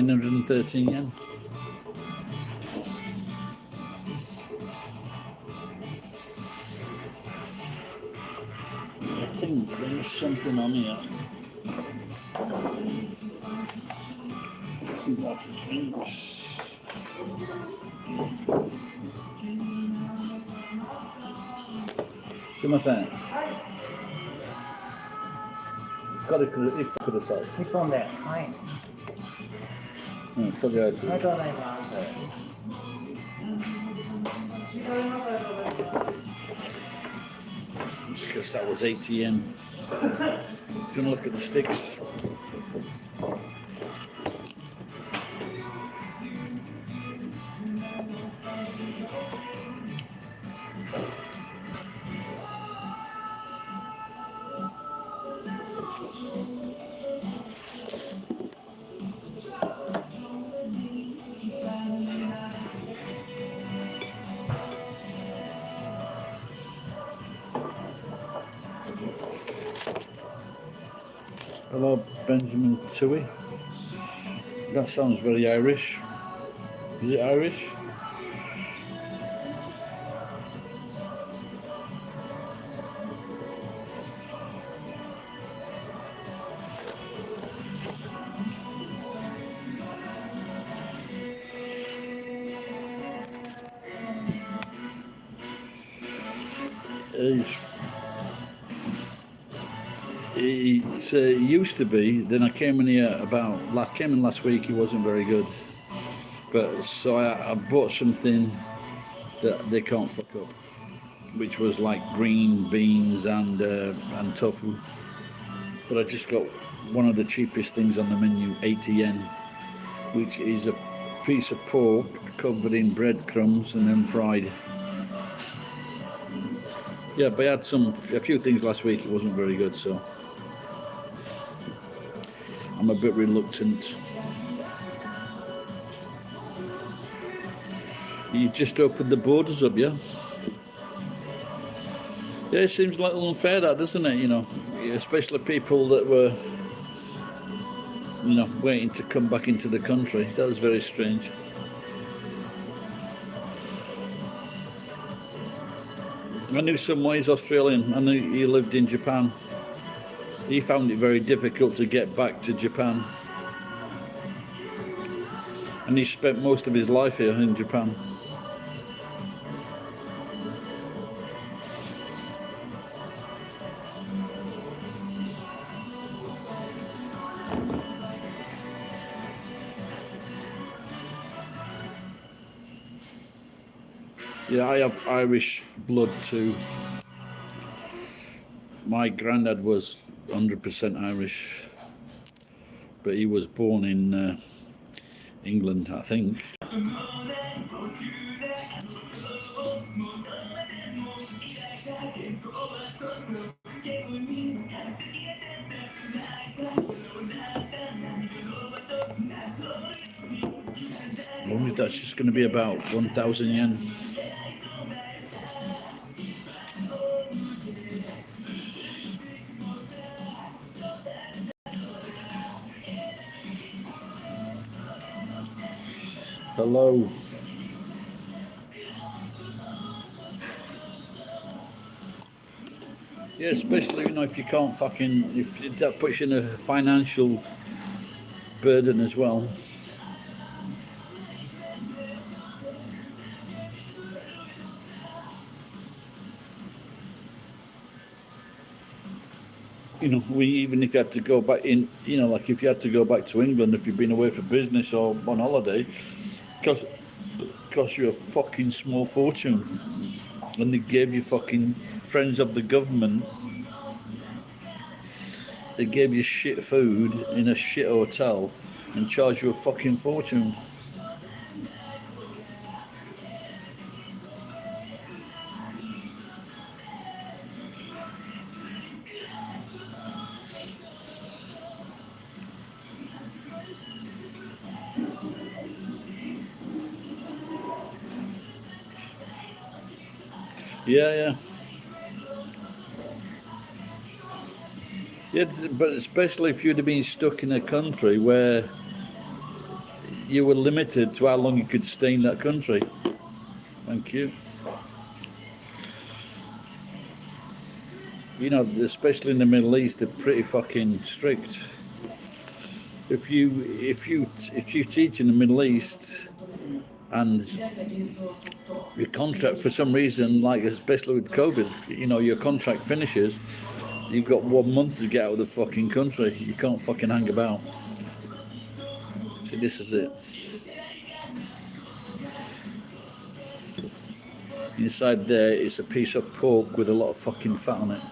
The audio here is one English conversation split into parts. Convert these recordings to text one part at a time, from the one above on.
913 yen. I think there's something on here. Lots of drinks. すいません。軽く1個ください。1本で、はい。とりあえず。ありがとうございます。Because that was 80 yen. Do you want to look at the sticks? Hello, Benjamin Tui. That sounds very Irish. Is it Irish? It used to be. Then I came in here came in last week. It wasn't very good, but so I bought something that they can't fuck up, which was like green beans and tofu. But I just got one of the cheapest things on the menu, 80 yen, which is a piece of pork covered in breadcrumbs and then fried. Yeah, but I had a few things last week. It wasn't very good, so I'm a bit reluctant. You just opened the borders up, yeah? Yeah, it seems like unfair, that, doesn't it? You know, especially people that were, waiting to come back into the country. That was very strange. I knew someone, he's Australian. I knew he lived in Japan. He found it very difficult to get back to Japan. And he spent most of his life here in Japan. Yeah, I have Irish blood too. My granddad was 100% Irish, but he was born in England, I think. I wonder if that's just going to be about 1,000 yen. Hello. Yeah, especially, if you can't if that puts you in a financial burden as well. Even if you had to go back in, like if you had to go back to England, if you've been away for business or on holiday, cost you a fucking small fortune. And they gave you fucking friends of the government. They gave you shit food in a shit hotel and charged you a fucking fortune. Yeah. Yeah, but especially if you'd have been stuck in a country where you were limited to how long you could stay in that country. Thank you. You know, especially in the Middle East, they're pretty fucking strict. If you teach in the Middle East and your contract for some reason, like especially with COVID, you know, your contract finishes, you've got 1 month to get out of the fucking country. You can't fucking hang about. See, this is it. Inside there is a piece of pork with a lot of fucking fat on it.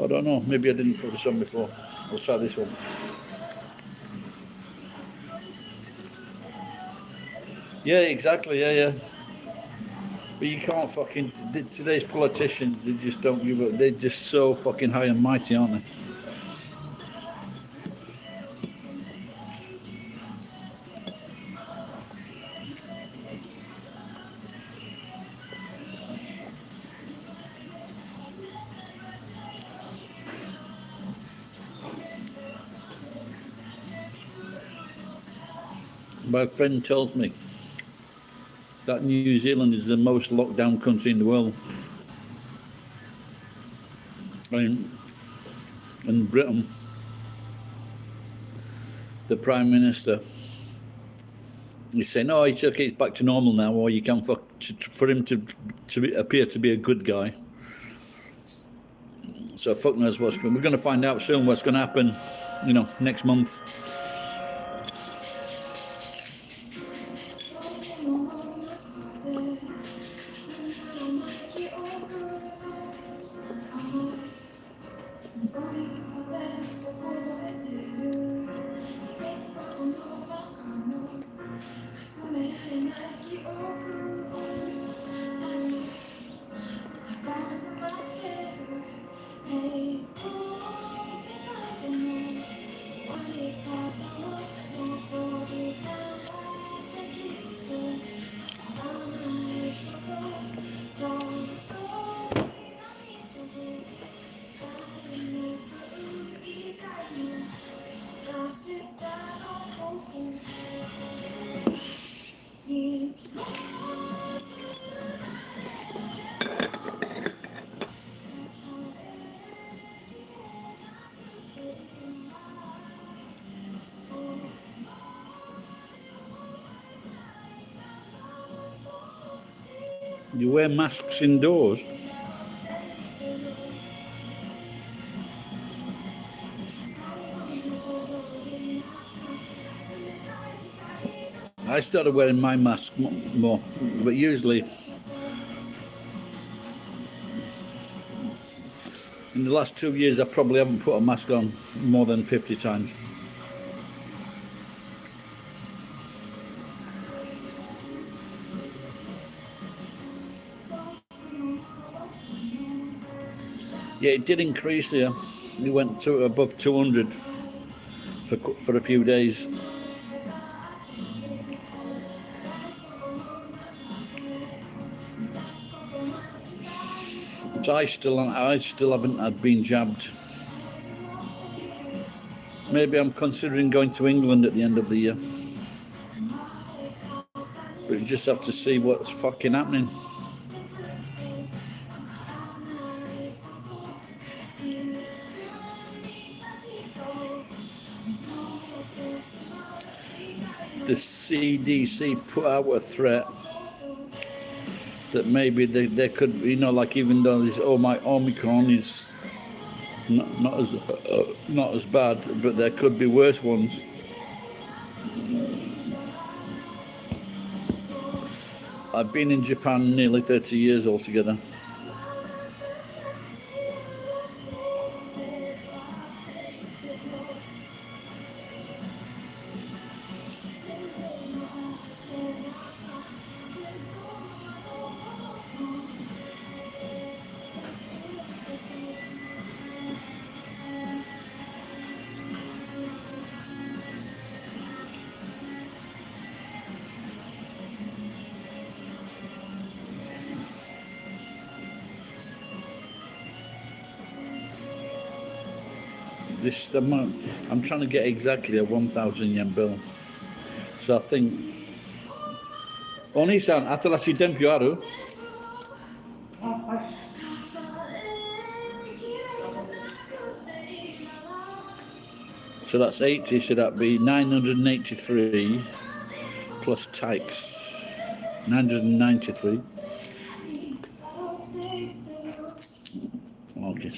I don't know, maybe I didn't put this on before. We'll try this one. Yeah, exactly, yeah. But you can't fucking, today's politicians, they just don't give up. They're just so fucking high and mighty, aren't they? My friend tells me that New Zealand is the most locked down country in the world. In Britain, the Prime Minister is saying, "Oh, it's okay, it's back to normal now," or you can for him to appear to be a good guy. So fuck knows what's going. We're going to find out soon what's going to happen, you know, next month. You wear masks indoors. I started wearing my mask more, but usually in the last 2 years I probably haven't put a mask on more than 50 times. Yeah, it did increase here. We went to above 200 for a few days. So I still haven't been jabbed. Maybe I'm considering going to England at the end of the year. But you just have to see what's fucking happening. The CDC put out a threat that maybe they could, you know, like even though this Omicron is not as bad, but there could be worse ones. I've been in Japan nearly 30 years altogether. this amount. I'm trying to get exactly a 1,000 yen bill. So I think. Oni-san, atarashi denpyu aru? So that's 80, so that'd be 983 plus tax. 993. Okay.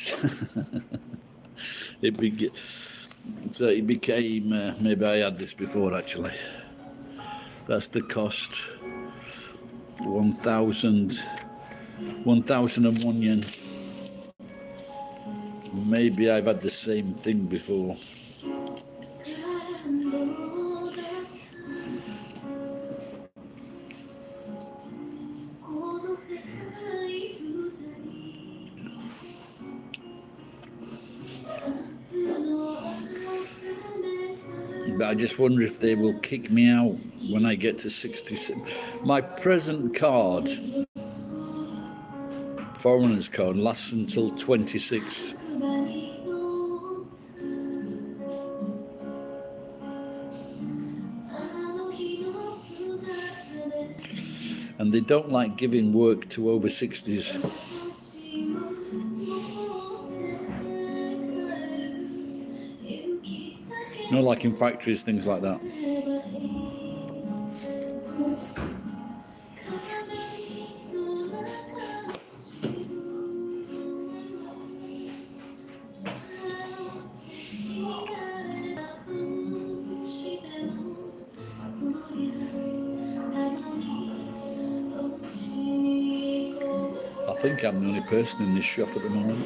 So it became, maybe I had this before actually. That's the cost. 1,001 yen. Maybe I've had the same thing before. But I just wonder if they will kick me out when I get to 66. My present card, foreigner's card, lasts until 26. And they don't like giving work to over 60s. No, like in factories, things like that. I think I'm the only person in this shop at the moment.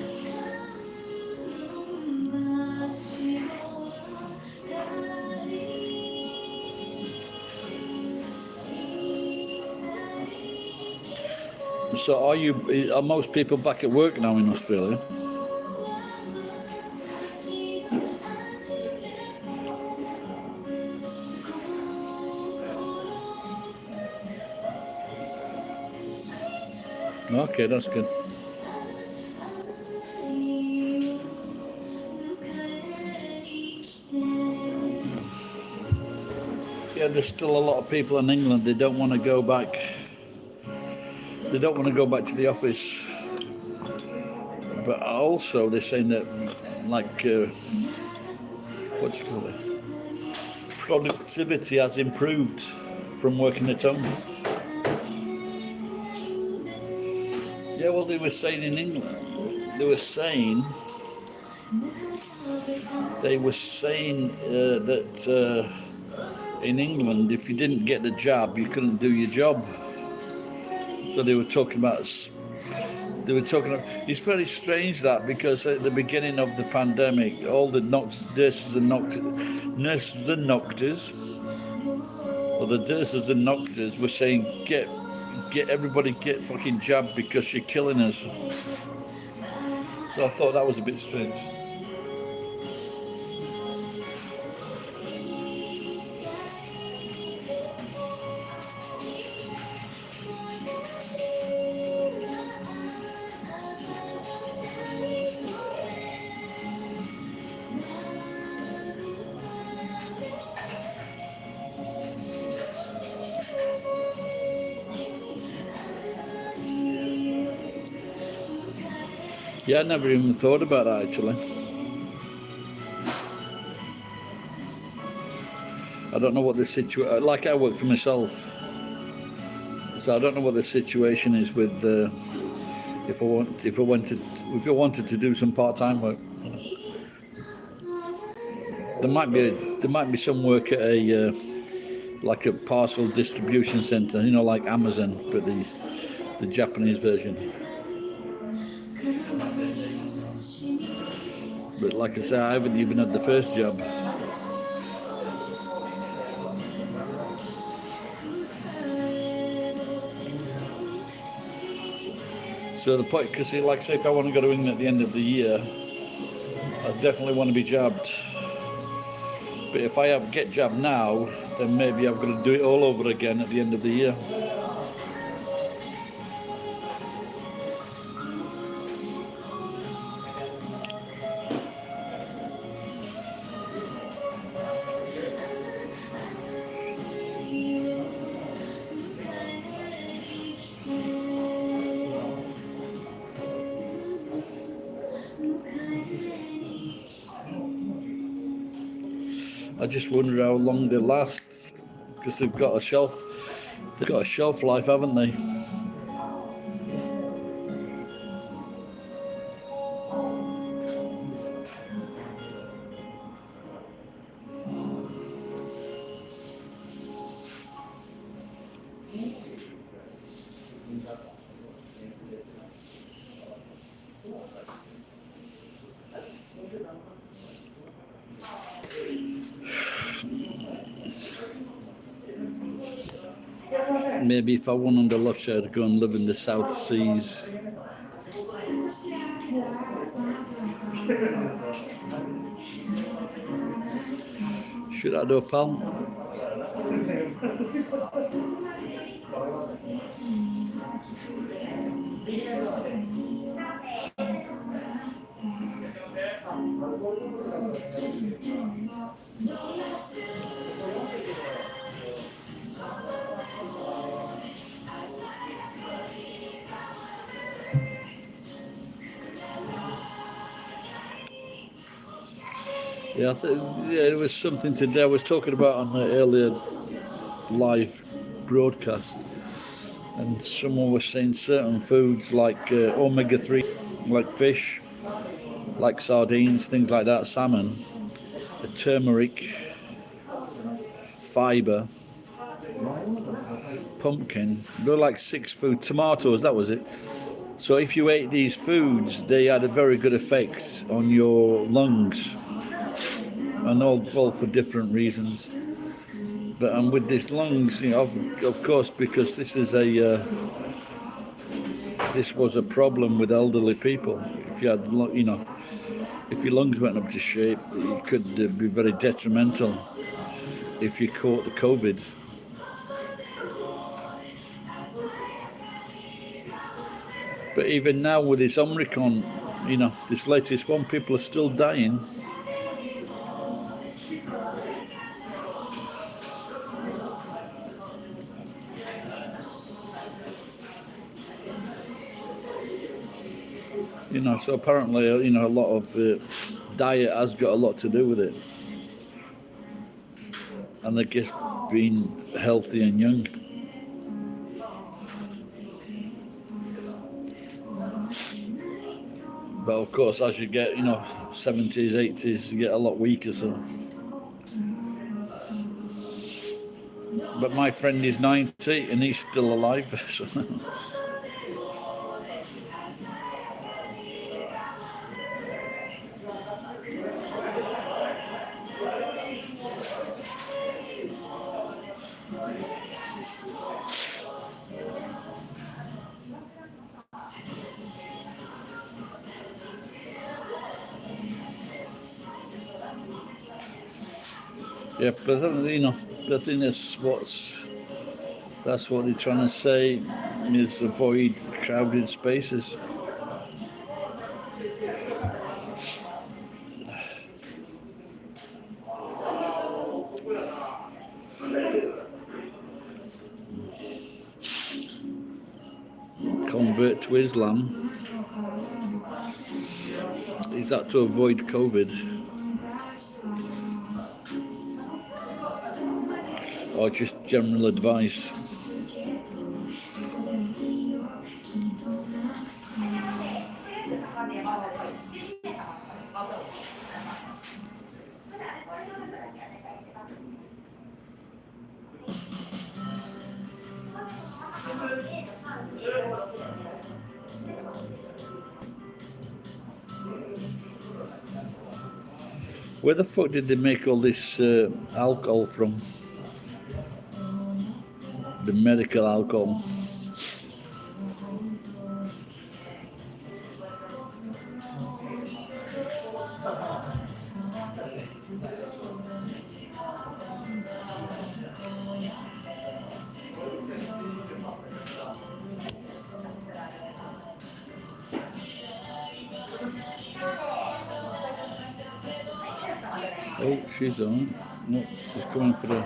So are most people back at work now in Australia? Okay, that's good. Yeah, there's still a lot of people in England, they don't want to go back. They don't want to go back to the office. But also they're saying that, like, what do you call it? Productivity has improved from working at home. Yeah, well, they were saying in England, they were saying that in England, if you didn't get the job, you couldn't do your job. So they were talking about. It's very strange that, because at the beginning of the pandemic, all the nurses and doctors, or the nurses and doctors were saying, get everybody get fucking jabbed because you're killing us. So I thought that was a bit strange. Yeah, I never even thought about that actually. I don't know what the situation. Like, I work for myself, so I don't know what the situation is with if I wanted to do some part-time work. There might be some work at a like a parcel distribution center, you know, like Amazon, but the Japanese version. But like I say, I haven't even had the first job. So the point, because like I say, if I want to go to England at the end of the year, I definitely want to be jabbed. But if I get jabbed now, then maybe I've got to do it all over again at the end of the year. I just wonder how long they last, because they've got a shelf. They've got a shelf life, haven't they? Maybe if I won under Lusher, I'd go and live in the South Seas. Should I do, pal? Yeah, it was something today I was talking about on the earlier live broadcast, and someone was saying certain foods like omega-3, like fish, like sardines, things like that, salmon, the turmeric, fibre, pumpkin, they're like 6 food, tomatoes, that was it. So if you ate these foods, they had a very good effect on your lungs, and all for different reasons. But with these lungs, of course, because this was a problem with elderly people. If you had, if your lungs went up to shape, it could be very detrimental if you caught the COVID. But even now with this Omicron, this latest one, people are still dying. So apparently, a lot of diet has got a lot to do with it. And I guess being healthy and young. But of course, as you get, 70s, 80s, you get a lot weaker, so. But my friend is 90 and he's still alive. So. Yeah, but the thing is, that's what they're trying to say, is avoid crowded spaces. Convert to Islam. Is that to avoid COVID? Or just general advice? Where the fuck did they make all this alcohol from? The medical alcohol. Oh, she's on. No, she's coming for the...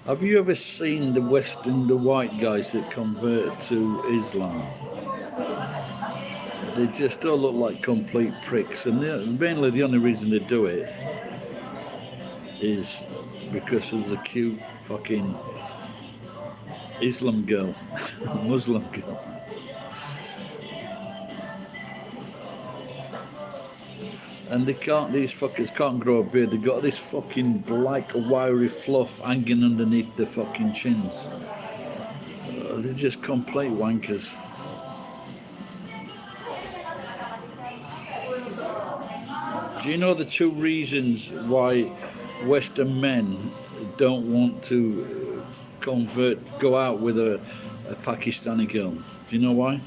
Have you ever seen the white guys that convert to Islam? they just all look like complete pricks, and mainly the only reason they do it is because there's a cute fucking Islam girl, Muslim girl. And these fuckers can't grow a beard. They've got this fucking black, wiry fluff hanging underneath their fucking chins. They're just complete wankers. Do you know the two reasons why Western men don't want to go out with a Pakistani girl? Do you know why?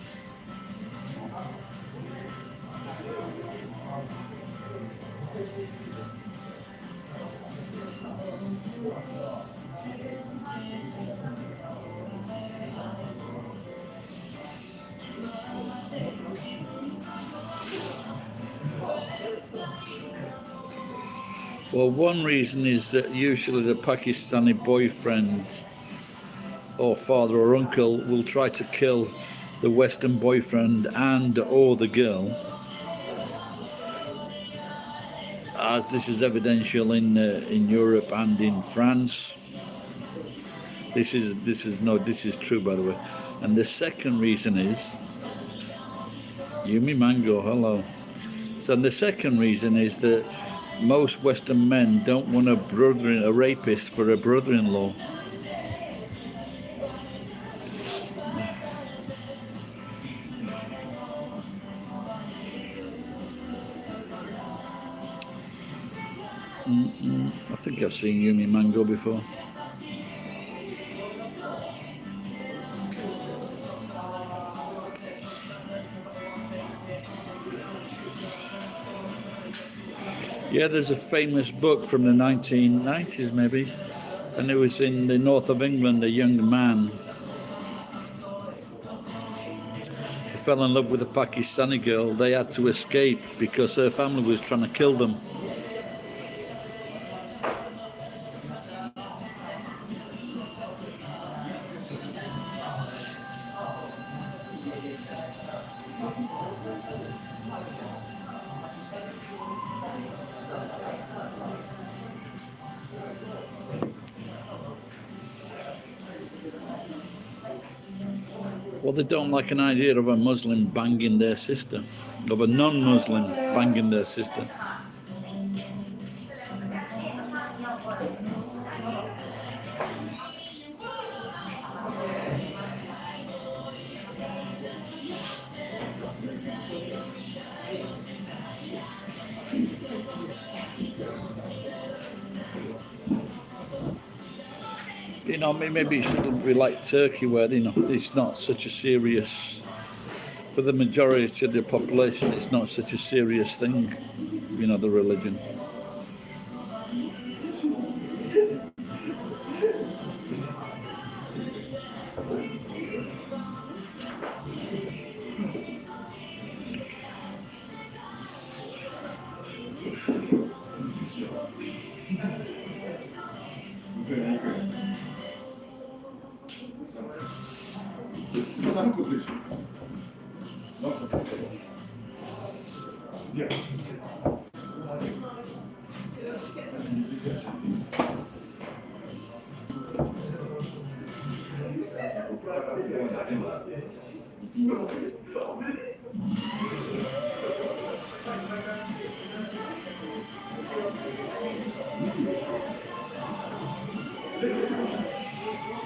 Well, one reason is that usually the Pakistani boyfriend or father or uncle will try to kill the Western boyfriend and or the girl, as this is evidential in Europe and in France. This is true, by the way. And the second reason is Yumi Mango, hello. So the second reason is that most Western men don't want a rapist for a brother-in-law. I think I've seen Yumi Mango before. Yeah, there's a famous book from the 1990s maybe, and it was in the north of England. A young man fell in love with a Pakistani girl. They had to escape because her family was trying to kill them. Well, they don't like an idea of a Muslim banging their sister, of a non-Muslim banging their sister. You know, maybe it shouldn't be like Turkey, where, you know, it's not such a serious, for the majority of the population, it's not such a serious thing, you know, the religion.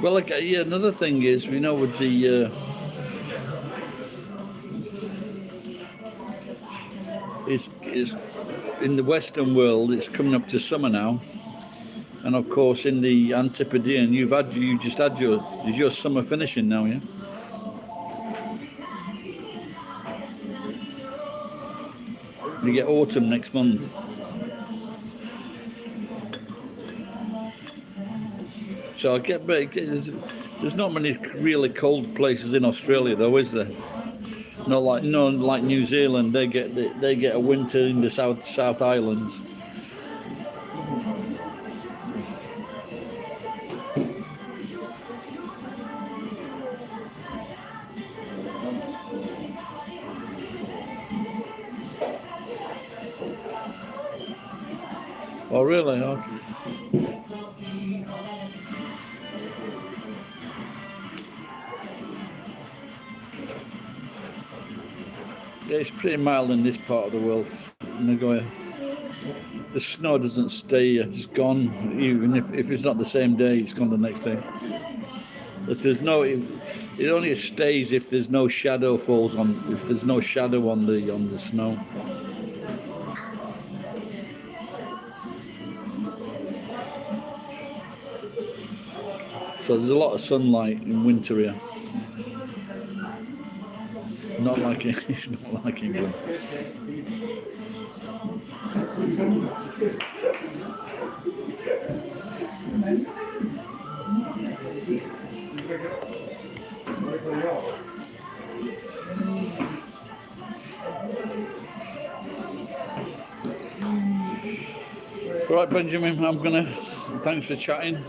Well, like, yeah, another thing is, you know, with the is in the Western world, it's coming up to summer now, and of course in the Antipodean, you just had your summer finishing now, yeah. You get autumn next month. So I get, there's not many really cold places in Australia, though, is there? Not like New Zealand. They get a winter in the South Islands. Oh, really? Okay. Yeah, it's pretty mild in this part of the world, Nagoya. The snow doesn't stay, it's gone. Even if it's not the same day, it's gone the next day. If there's no, it only stays if there's no shadow falls on. If there's no shadow on the snow. So there's a lot of sunlight in winter here. Not like it's not like England. Right, Benjamin, I'm gonna. Thanks for chatting.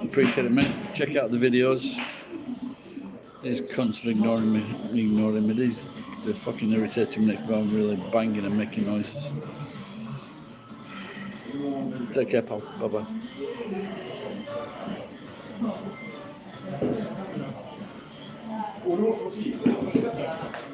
Appreciate it, mate. Check out the videos. These cunts are ignoring me. They're fucking irritating me. I'm really banging and making noises. Take care, pal. Bye bye.